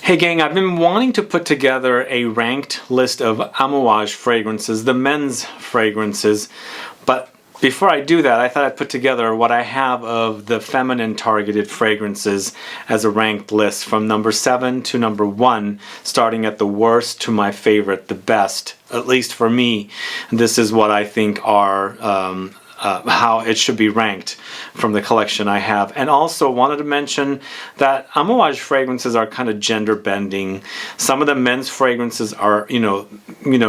Hey gang, I've been wanting to put together a ranked list of Amouage fragrances, the men's fragrances, but before I do that, I thought I'd put together what I have of the feminine targeted fragrances as a ranked list from number 7 to number 1, starting at the worst to my favorite, the best, at least for me. This is what I think are how it should be ranked from the collection I have. And also wanted to mention that Amouage fragrances are kind of gender bending. Some of the men's fragrances are, you know,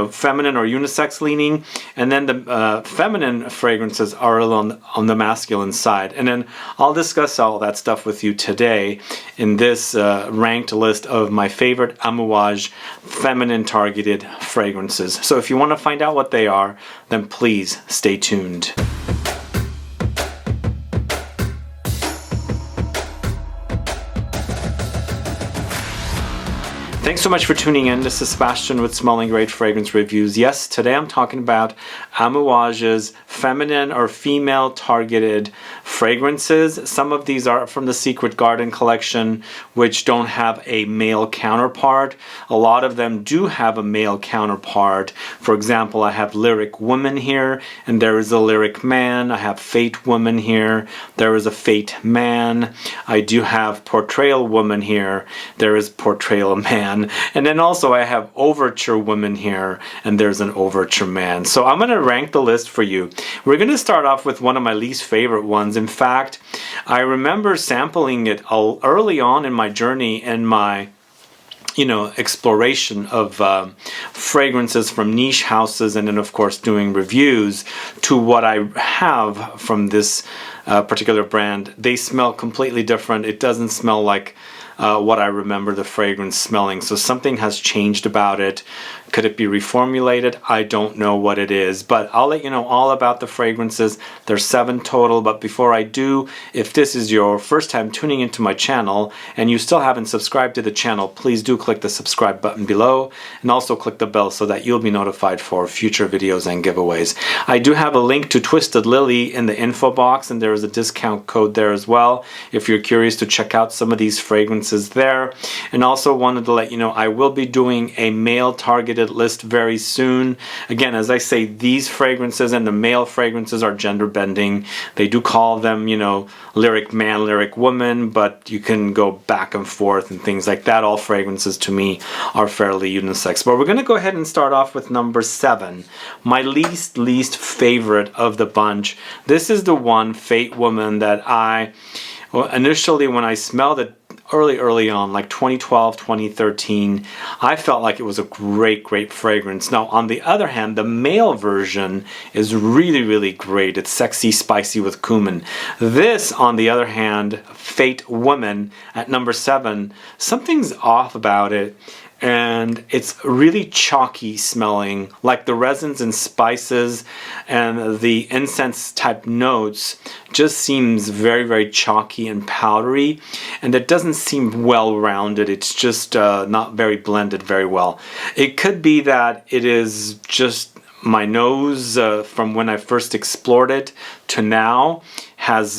feminine or unisex leaning, and then the feminine fragrances are on the masculine side. And then I'll discuss all that stuff with you today in this ranked list of my favorite Amouage feminine targeted fragrances. So if you want to find out what they are, then please stay tuned. Thanks so much for tuning in. This is Sebastian with Smelling Great Fragrance Reviews. Yes, today I'm talking about Amouage's feminine or female targeted fragrances. Some of these are from the Secret Garden collection, which don't have a male counterpart. A lot of them do have a male counterpart. For example, I have Lyric Woman here, and there is a Lyric Man. I have Fate Woman here. There is a Fate Man. I do have Portrayal Woman here. There is Portrayal Man. And then also I have Overture Woman here, and there's an Overture Man. So I'm going to rank the list for you. We're going to start off with one of my least favorite ones. In fact, I remember sampling it early on in my journey and my exploration of fragrances from niche houses, and then of course doing reviews to what I have from this particular brand. They smell completely different. It doesn't smell like what I remember the fragrance smelling. So something has changed about it. Could it be reformulated? I don't know what it is, but I'll let you know all about the fragrances. There's 7 total, but before I do, if this is your first time tuning into my channel and you still haven't subscribed to the channel, please do click the subscribe button below and also click the bell so that you'll be notified for future videos and giveaways. I do have a link to Twisted Lily in the info box, and there is a discount code there as well if you're curious to check out some of these fragrances there. And also wanted to let you know I will be doing a male targeted list very soon. Again, as I say, these fragrances and the male fragrances are gender bending. They do call them, Lyric Man, Lyric Woman, but you can go back and forth and things like that. All fragrances to me are fairly unisex. But we're going to go ahead and start off with number 7, my least favorite of the bunch. This is the one, Fate Woman, that initially when I smelled it early on, like 2012, 2013, I felt like it was a great fragrance. Now, on the other hand, the male version is really great. It's sexy, spicy with cumin. This, on the other hand, Fate Woman at number 7, something's off about it. And it's really chalky smelling, like the resins and spices and the incense type notes just seems very chalky and powdery, and it doesn't seem well rounded. It's just not very blended very well. It could be that it is just my nose from when I first explored it to now has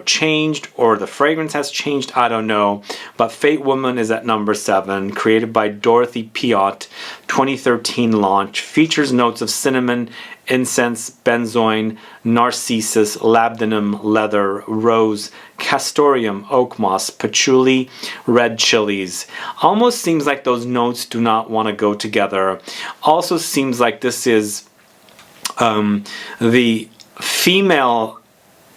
changed, or the fragrance has changed. I don't know, but Fate Woman is at number 7, created by Dorothee Piot, 2013 launch, features notes of cinnamon, incense, benzoin, narcissus, labdanum, leather, rose, castoreum, oakmoss, patchouli, red chilies. Almost seems like those notes do not want to go together. Also seems like this is the female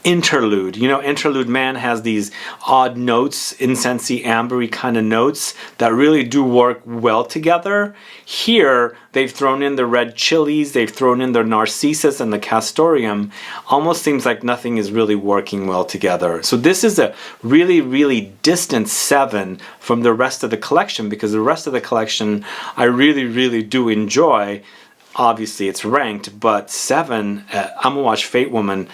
interlude. Interlude Man has these odd notes, incensey, ambery kind of notes that really do work well together. Here, they've thrown in the red chilies, they've thrown in the narcissus and the castoreum. Almost seems like nothing is really working well together. So this is a really distant 7 from the rest of the collection, because the rest of the collection I really do enjoy. Obviously it's ranked, but 7, Amouage Fate Woman,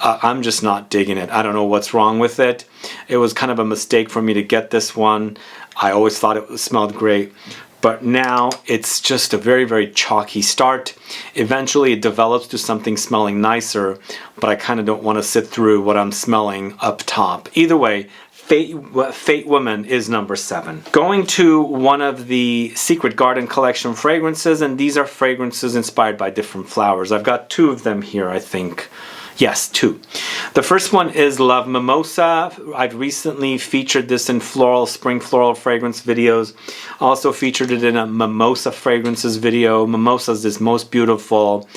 I'm just not digging it. I don't know what's wrong with it. It was kind of a mistake for me to get this one. I always thought it smelled great, but now it's just a very chalky start. Eventually it develops to something smelling nicer, but I kind of don't want to sit through what I'm smelling up top. Either way, Fate Woman is number 7. Going to one of the Secret Garden collection fragrances, and these are fragrances inspired by different flowers. I've got 2 of them here, I think. Yes, 2. The first one is Love Mimosa. I've recently featured this in floral, spring floral fragrance videos. Also featured it in a Mimosa fragrances video. Mimosa is this most beautiful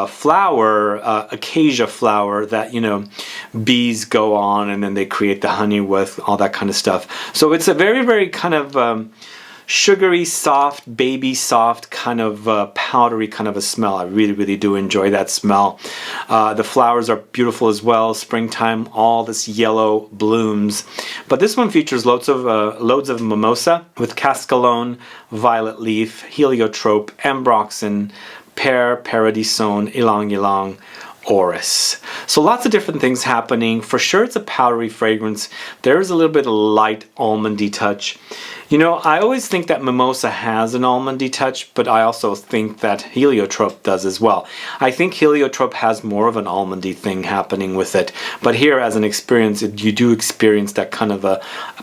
flower, acacia flower that, you know, bees go on and then they create the honey with, all that kind of stuff. So it's a very, very kind of sugary, soft, baby soft, kind of powdery kind of a smell. I really, really do enjoy that smell. The flowers are beautiful as well. Springtime, all this yellow blooms. But this one features loads of mimosa with Cascalone, violet leaf, heliotrope, ambroxan, pear, paradisone, Ylang-Ylang, Orris. So lots of different things happening. For sure it's a powdery fragrance. There is a little bit of light almondy touch. You know, I always think that Mimosa has an almondy touch, but I also think that Heliotrope does as well. I think Heliotrope has more of an almondy thing happening with it, but here as an experience, you do experience that kind of a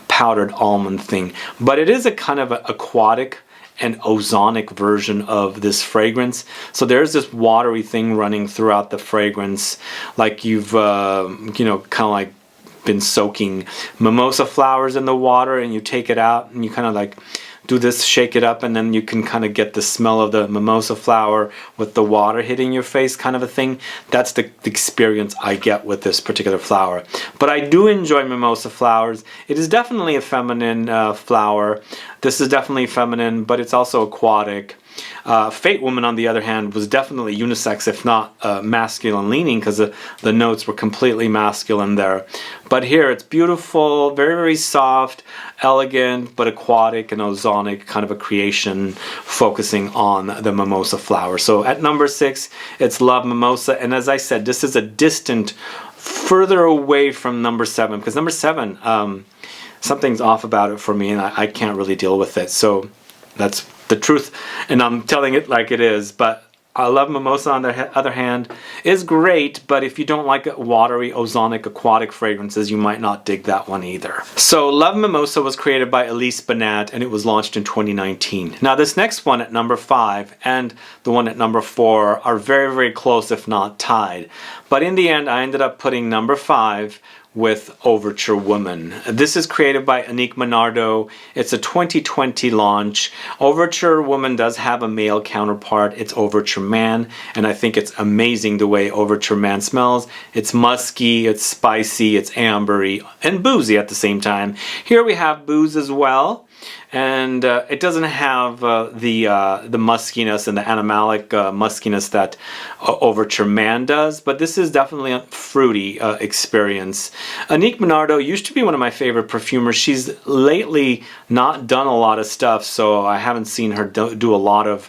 powdered almond thing. But it is a kind of aquatic and ozonic version of this fragrance. So there's this watery thing running throughout the fragrance, like you've, you know, kind of like been soaking mimosa flowers in the water, and you take it out and you kind of like do this, shake it up, and then you can kind of get the smell of the mimosa flower with the water hitting your face kind of a thing. That's the experience I get with this particular flower. But I do enjoy mimosa flowers. It is definitely a feminine flower. This is definitely feminine, but it's also aquatic. Fate Woman, on the other hand, was definitely unisex, if not masculine leaning, because the notes were completely masculine there. But here it's beautiful, very, very soft, elegant, but aquatic and ozonic kind of a creation focusing on the mimosa flower. So at number 6, it's Love Mimosa. And as I said, this is a distant, further away from number 7, because number 7, something's off about it for me, and I can't really deal with it. So that's the truth, and I'm telling it like it is. But I Love Mimosa, on the other hand, is great, but if you don't like watery, ozonic, aquatic fragrances, you might not dig that one either. So Love Mimosa was created by Elise Benat, and it was launched in 2019. Now this next one at number 5 and the one at number 4 are very, very close, if not tied. But in the end, I ended up putting number 5 with Overture Woman. This is created by Annick Menardo. It's a 2020 launch. Overture Woman does have a male counterpart. It's Overture Man, and I think it's amazing the way Overture Man smells. It's musky, it's spicy, it's ambery, and boozy at the same time. Here we have booze as well. And it doesn't have the muskiness and the animalic muskiness that Overture Man does, but this is definitely a fruity experience. Annick Menardo used to be one of my favorite perfumers. She's lately not done a lot of stuff, so I haven't seen her do a lot of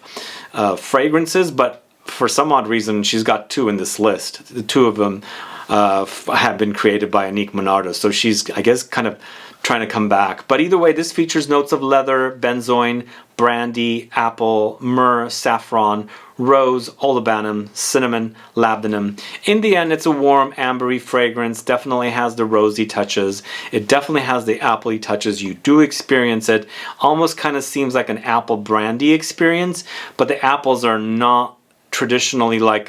fragrances, but for some odd reason she's got 2 in this list. The 2 of them have been created by Annick Menardo, so she's, I guess, kind of trying to come back. But either way, this features notes of leather, benzoin, brandy, apple, myrrh, saffron, rose, olibanum, cinnamon, labdanum. In the end, it's a warm, ambery fragrance. Definitely has the rosy touches. It definitely has the appley touches. You do experience it. Almost kind of seems like an apple brandy experience, but the apples are not traditionally like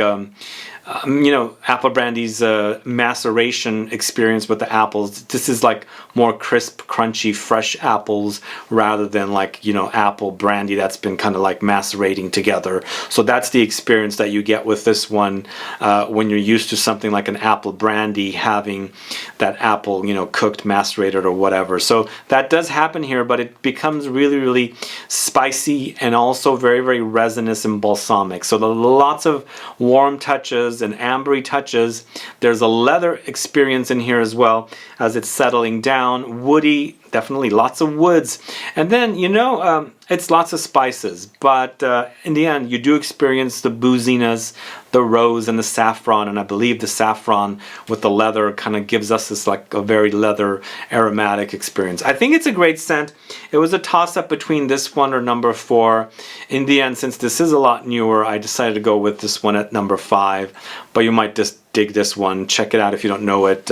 you know, apple brandy's maceration experience with the apples. This is like more crisp, crunchy, fresh apples rather than like, you know, apple brandy that's been kind of like macerating together. So that's the experience that you get with this one when you're used to something like an apple brandy having that apple, you know, cooked, macerated or whatever. So that does happen here, but it becomes really, really spicy and also very, very resinous and balsamic. So there are lots of warm touches and ambery touches. There's a leather experience in here as well as it's settling down. Woody, definitely lots of woods. And then, you know, it's lots of spices, but in the end, you do experience the booziness, the rose and the saffron, and I believe the saffron with the leather kind of gives us this like a very leather aromatic experience. I think it's a great scent. It was a toss-up between this one or number 4. In the end, since this is a lot newer, I decided to go with this one at number 5, but you might just dig this one. Check it out if you don't know it.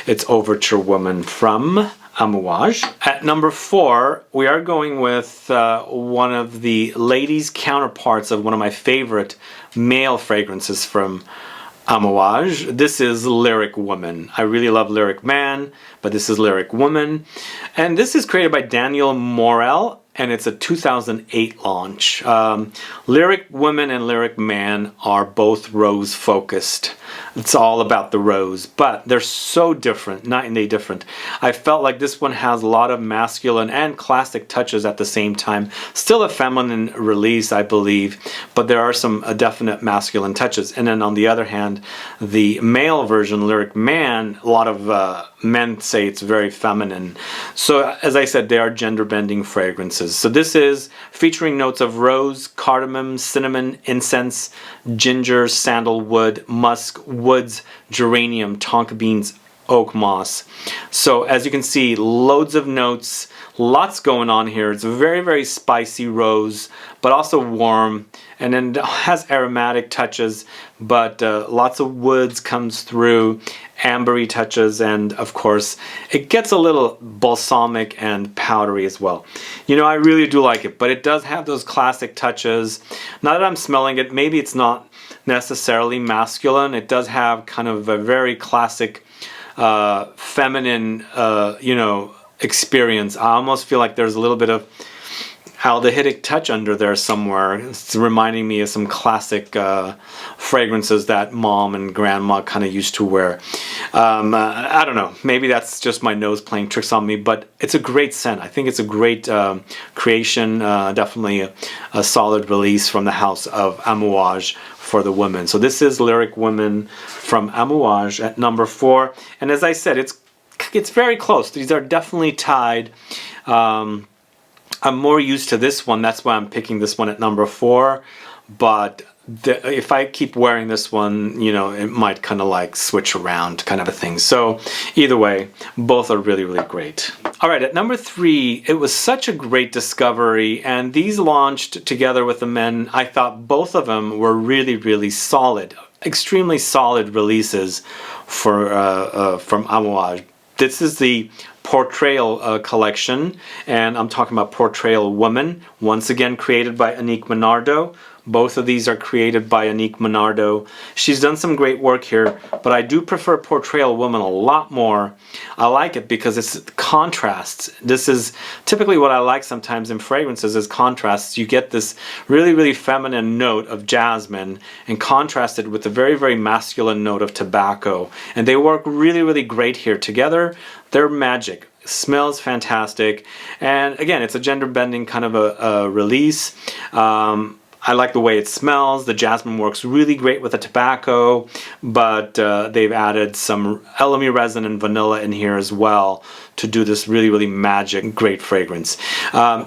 It's Overture Woman from Amouage. At number 4, we are going with one of the ladies' counterparts of one of my favorite male fragrances from Amouage. This is Lyric Woman. I really love Lyric Man, but this is Lyric Woman. And this is created by Daniel Morel, and it's a 2008 launch. Lyric Woman and Lyric Man are both rose focused. It's all about the rose, but they're so different, night and day different. I felt like this one has a lot of masculine and classic touches at the same time. Still a feminine release, I believe, but there are some definite masculine touches. And then on the other hand, the male version, Lyric Man, a lot of men say it's very feminine. So as I said, they are gender bending fragrances. So this is featuring notes of rose, cardamom, cinnamon, incense, ginger, sandalwood, musk, woods, geranium, tonka beans, oak moss. So as you can see, loads of notes, lots going on here. It's a very, very spicy rose, but also warm, and then it has aromatic touches, but lots of woods comes through, ambery touches, and of course it gets a little balsamic and powdery as well. You know, I really do like it, but it does have those classic touches. Now that I'm smelling it, maybe it's not necessarily masculine. It does have kind of a very classic feminine you know, experience. I almost feel like there's a little bit of aldehydic touch under there somewhere. It's reminding me of some classic fragrances that mom and grandma kind of used to wear. I don't know, maybe that's just my nose playing tricks on me, but it's a great scent. I think it's a great creation, definitely a solid release from the house of Amouage for the women. So this is Lyric Woman from Amouage at number 4, and as I said, it's very close. These are definitely tied. I'm more used to this one, that's why I'm picking this one at number 4, but if I keep wearing this one, you know, it might kind of like switch around kind of a thing. So either way, both are really, really great. Alright, at number 3, it was such a great discovery, and these launched together with the men. I thought both of them were really, really solid, extremely solid releases for from Amouage. This is the Portrayal collection, and I'm talking about Portrayal Woman, once again created by Annick Menardo. Both of these are created by Annick Menardo. She's done some great work here, but I do prefer Portrayal Woman a lot more. I like it because it's contrasts. This is typically what I like sometimes in fragrances is contrasts. You get this really, really feminine note of jasmine and contrasted with the very, very masculine note of tobacco. And they work really, really great here together. They're magic. Smells fantastic. And again, it's a gender bending kind of a release. I like the way it smells. The jasmine works really great with the tobacco, but they've added some elemi resin and vanilla in here as well to do this really, really magic, great fragrance.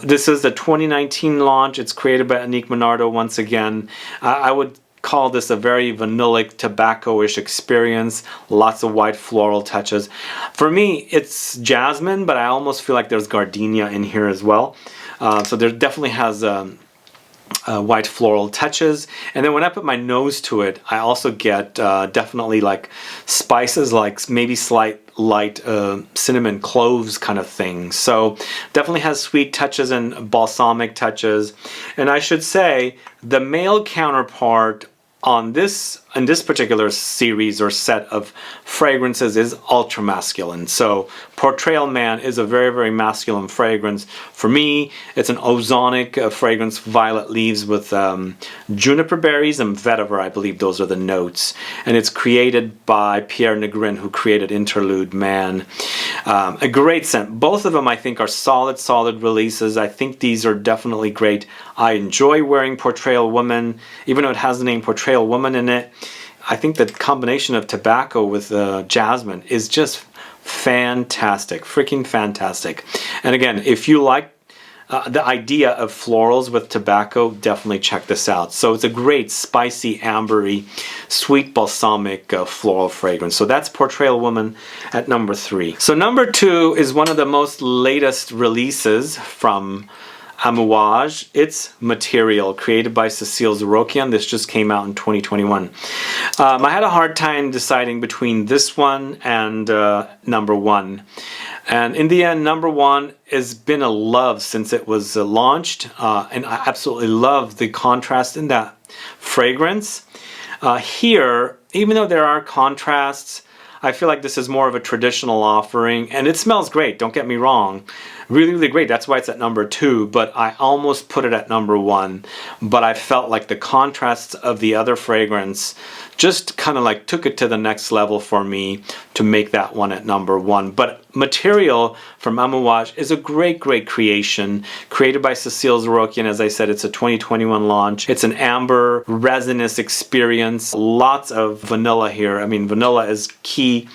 This is the 2019 launch. It's created by Annick Menardo once again. I would call this a very vanillic, tobacco-ish experience. Lots of white floral touches. For me, it's jasmine, but I almost feel like there's gardenia in here as well. So there definitely has white floral touches, and then when I put my nose to it, I also get definitely like spices, like maybe slight light cinnamon cloves kind of thing. So definitely has sweet touches and balsamic touches. And I should say the male counterpart on this, in this particular series or set of fragrances, is ultra masculine. So Portrayal Man is a very, very masculine fragrance. For me, it's an ozonic fragrance, violet leaves with juniper berries and vetiver. I believe those are the notes. And it's created by Pierre Negrin, who created Interlude Man. A great scent. Both of them, I think, are solid, solid releases. I think these are definitely great. I enjoy wearing Portrayal Woman, even though it has the name Portrayal Woman in it. I think the combination of tobacco with jasmine is just fantastic, freaking fantastic. And again, if you like the idea of florals with tobacco, definitely check this out. So it's a great spicy, ambery, sweet balsamic floral fragrance. So that's Portrayal Woman at number 3. So number 2 is one of the most latest releases from Amouage. It's Material, created by Cécile Zarokian. This just came out in 2021. I had a hard time deciding between this one and number 1. And in the end, number one has been a love since it was launched. And I absolutely love the contrast in that fragrance. Here, even though there are contrasts, I feel like this is more of a traditional offering, and it smells great, don't get me wrong. Really, really great. That's why it's at number 2, but I almost put it at number 1. But I felt like the contrasts of the other fragrance just kind of like took it to the next level for me to make that one at number 1. But material from Amouage is a great, great creation, created by Cecile Zarokian. As I said, it's a 2021 launch. It's an amber resinous experience. Lots of vanilla here. I mean, vanilla is key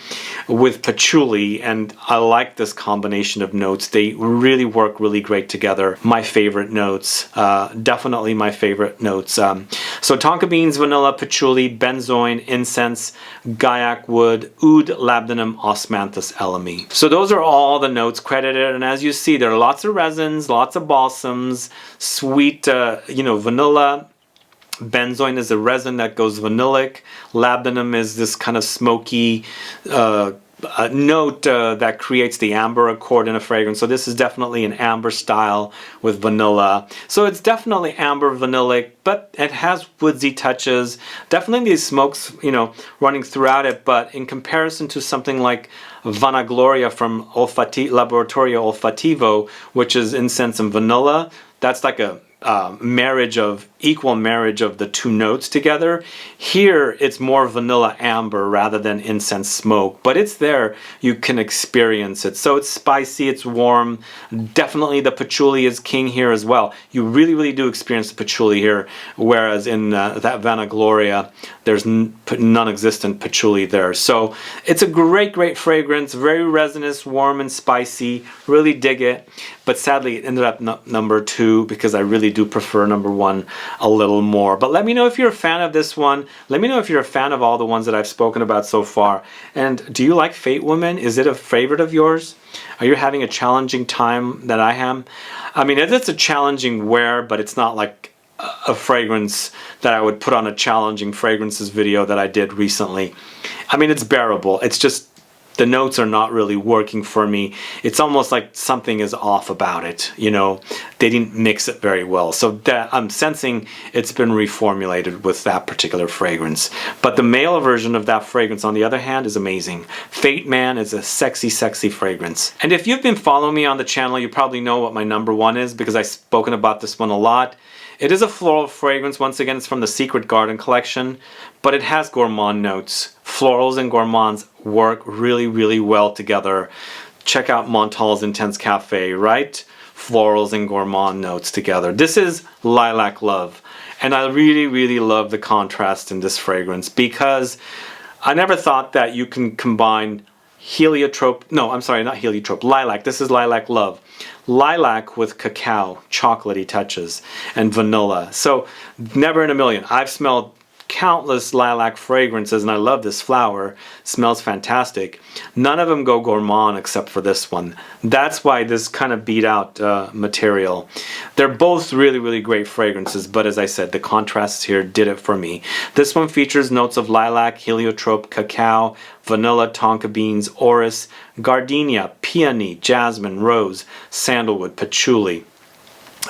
with patchouli, and I like this combination of notes. They really work really great together. My favorite notes, definitely my favorite notes. So tonka beans, vanilla, patchouli, benzoin, incense, gaiac wood, oud, labdanum, osmanthus, elemi. So those are all the notes credited, and as you see, there are lots of resins, lots of balsams, sweet, vanilla. Benzoin is a resin that goes vanillic. Labdanum is this kind of smoky note that creates the amber accord in a fragrance. So this is definitely an amber style with vanilla. So it's definitely amber vanillic, but it has woodsy touches. Definitely these smokes, running throughout it. But in comparison to something like Vanagloria from Laboratorio Olfativo, which is incense and vanilla, that's like a equal marriage of the two notes together. Here it's more vanilla amber rather than incense smoke, but it's there, you can experience it. So it's spicy, it's warm. Definitely the patchouli is king here as well. You really, really do experience the patchouli here, whereas in that Vanagloria there's non-existent patchouli there. So it's a great, great fragrance, very resinous, warm and spicy. Really dig it. But sadly it ended up number 2 because I really do prefer number 1 a little more. But let me know if you're a fan of this one. Let me know if you're a fan of all the ones that I've spoken about so far. And do you like Fate Woman? Is it a favorite of yours? Are you having a challenging time that I am? I mean, it's a challenging wear, but it's not like a fragrance that I would put on a challenging fragrances video that I did recently. I mean, it's bearable. It's just the notes are not really working for me. It's almost like something is off about it, They didn't mix it very well. So that I'm sensing it's been reformulated with that particular fragrance. But the male version of that fragrance, on the other hand, is amazing. Fate Man is a sexy, sexy fragrance. And if you've been following me on the channel, you probably know what my number 1 is because I've spoken about this one a lot. It is a floral fragrance. Once again, it's from the Secret Garden collection, but it has gourmand notes. Florals and gourmands work really, really well together. Check out Montal's Intense Cafe, right? Florals and gourmand notes together. This is Lilac Love, and I really, really love the contrast in this fragrance because I never thought that you can combine Heliotrope, no, I'm sorry, not Heliotrope, Lilac. This is Lilac Love. Lilac with cacao, chocolatey touches, and vanilla. So never in a million. I've smelled countless lilac fragrances and I love this flower. It smells fantastic. None of them go gourmand except for this one. That's why this kind of beat out material. They're both really, really great fragrances, but as I said, the contrasts here did it for me. This one features notes of lilac, heliotrope, cacao, vanilla, tonka beans, orris, gardenia, peony, jasmine, rose, sandalwood, patchouli.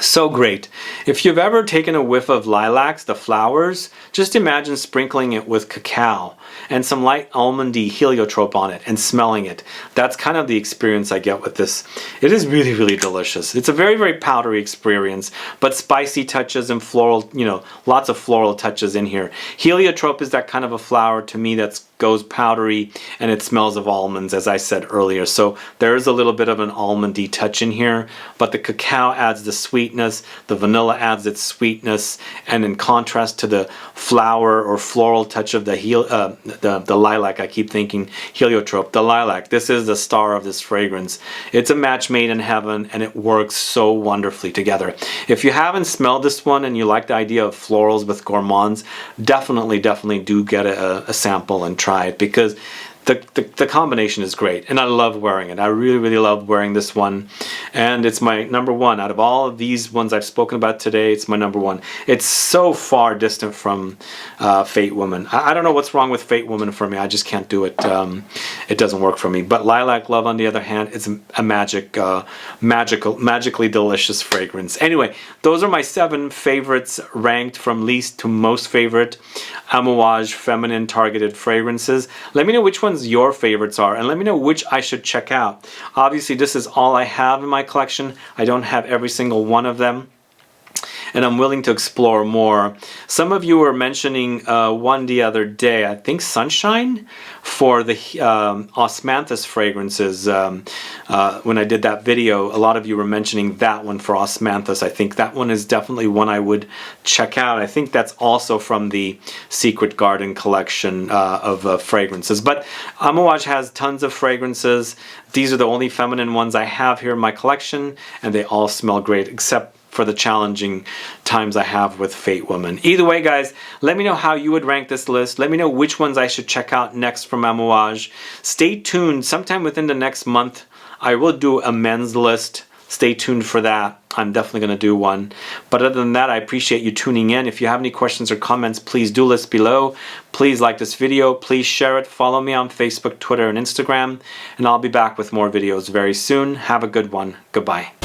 So great. If you've ever taken a whiff of lilacs, the flowers, just imagine sprinkling it with cacao and some light almondy heliotrope on it and smelling it. That's kind of the experience I get with this. It is really, really delicious. It's a very, very powdery experience, but spicy touches and floral, lots of floral touches in here. Heliotrope is that kind of a flower to me that goes powdery and it smells of almonds, as I said earlier. So there is a little bit of an almondy touch in here, but the cacao adds the sweetness, the vanilla adds its sweetness, and in contrast to the flower or floral touch of the lilac, I keep thinking heliotrope, the lilac. This is the star of this fragrance. It's a match made in heaven and it works so wonderfully together. If you haven't smelled this one and you like the idea of florals with gourmands, definitely do get a sample and try it, because the combination is great, and I love wearing it. I really love wearing this one, and it's my number one out of all of these ones I've spoken about today. It's my number one. It's so far distant from Fate Woman. I don't know what's wrong with Fate Woman for me. I just can't do it. It doesn't work for me. But Lilac Love, on the other hand, it's a magically delicious fragrance. Anyway, those are my 7 favorites ranked from least to most favorite Amouage feminine targeted fragrances. Let me know which ones your favorites are, and let me know which I should check out. Obviously, this is all I have in my collection. I don't have every single one of them, and I'm willing to explore more. Some of you were mentioning one the other day, I think Sunshine, for the Osmanthus fragrances. When I did that video, a lot of you were mentioning that one for Osmanthus. I think that one is definitely one I would check out. I think that's also from the Secret Garden collection of fragrances. But Amouage has tons of fragrances. These are the only feminine ones I have here in my collection, and they all smell great, except for the challenging times I have with Fate Woman. Either way, guys, let me know how you would rank this list. Let me know which ones I should check out next from Amouage. Stay tuned. Sometime within the next month, I will do a men's list. Stay tuned for that. I'm definitely going to do one. But other than that, I appreciate you tuning in. If you have any questions or comments, please do list below. Please like this video. Please share it. Follow me on Facebook, Twitter, and Instagram. And I'll be back with more videos very soon. Have a good one. Goodbye.